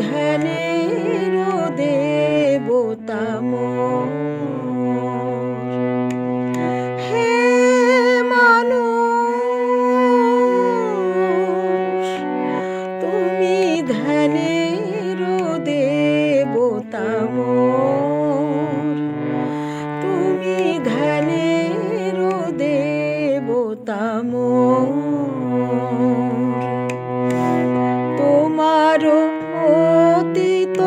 ধ্যানের দেবতা মোর। হে মানুষ তুমি ধ্যানের দেবতা মোর, তুমি ধ্যানের দেবতা মোর। তোমার অতীত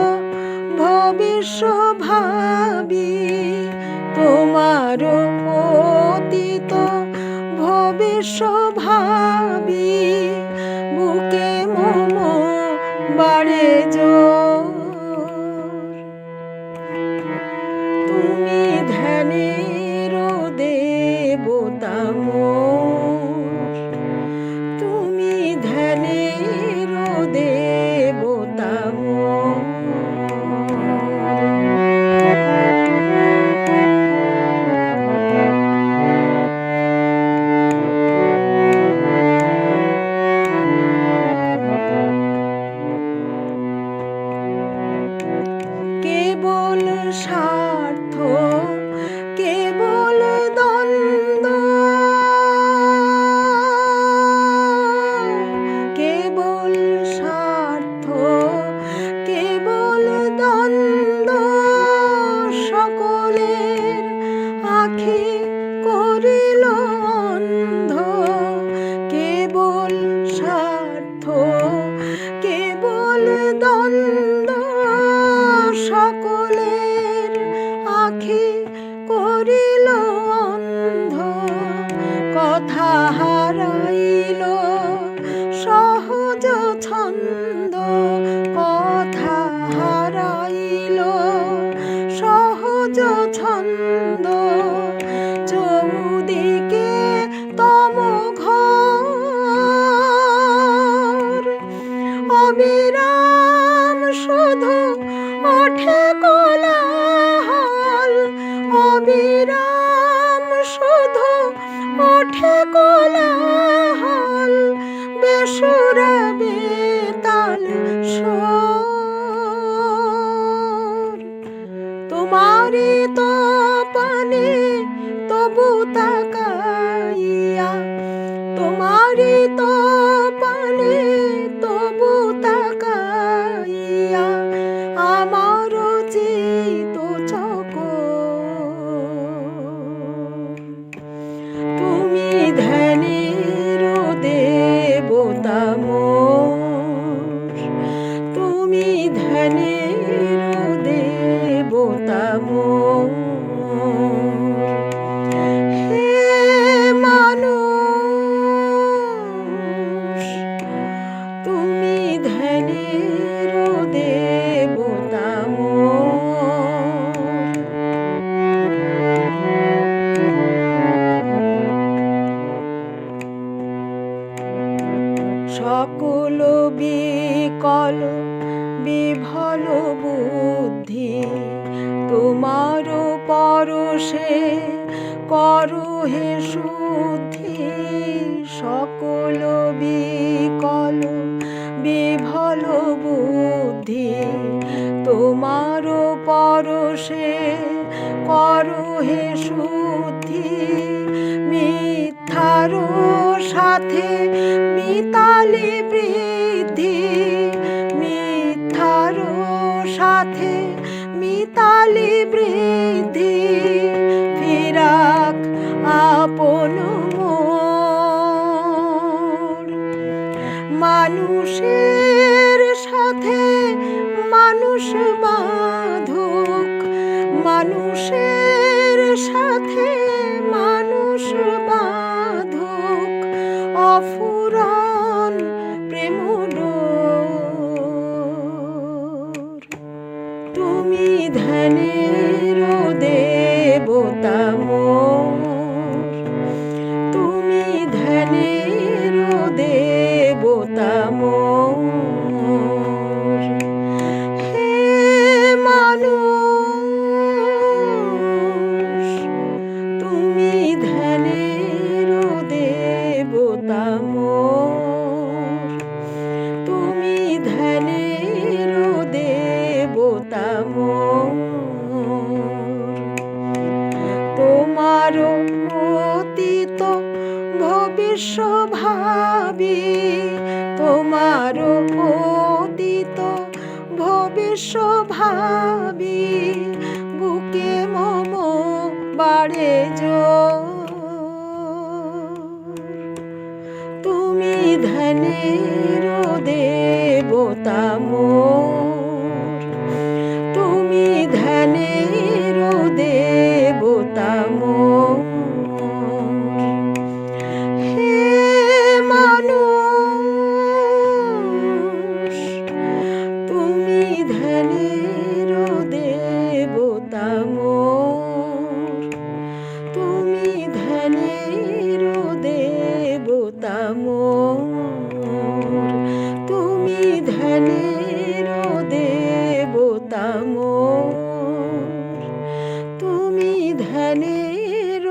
ভবিষ্য ভাবি, তোমার অতীত ভবিষ্য ভাবি, বুকে মম বাড়ে জোর। তুমি ধ্যানের দেবতা মোর, তুমি ধ্যানের দেবতা মোর। কেবল স্বার্থ, কেবল দ্বন্দ্ব, কেবল স্বার্থ, কেবল দ্বন্দ্ব, সকলের আখি করিল অন্ধ। কেবল স্বার্থ, কেবল দ্বন্দ্ব, সকলের আখি করিল অন্ধ। কথা হারাইল সহজ ছন্দ, কথা হারাইল সহজ ছন্দ। চৌদিকে তম ঘোর, অবিরাম শুধু ওঠে কোলাহল, অবিরাম শুধু ওঠে কোলাহল। বেসুরা বেতাল সুর, তোমারই তো পানে তবু তাকাইয়া, তোমারই তো পানে তবু তাকাইয়া, আমার চিত চকোর। তুমি ধ্যানের দেবতা মোর, তুমি ধ্যানের দেবতা মোর। হে মানুষ তুমি ধ্যানের দেবতা মোর। সকল বিকল বিভল বুদ্ধি, তোমার পরশে করো হে শুদ্ধি। সকল বিকল বিভল বুদ্ধি, তোমার পরশে করো হে শুদ্ধি। মিথ্যার সাথে মিতালি বৃদ্ধি, মিথ্যার সাথে মিতালি বৃদ্ধি। ফিরাক আপন মোর, মানুষের সাথে মানুষ বাঁধুক, মানুষের সাথে মানুষ বাঁধুক। অফুরান প্রেম ডোর, তুমি ধ্যানের দেবতা মোর, এসো ভাবি বুকে মম বাড়ে জোর। তুমি ধ্যানের দেবতা মোর, তুমি ধ্যানের দেবতা মোর। হে মানুষ তুমি ধ্যানের দেবতা মোর, তুমি ধ্যানের দেবতা মোর, তুমি ধ্যানের দেবতা মোর, তুমি ধ্যানের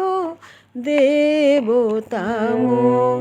দেবতা মোর।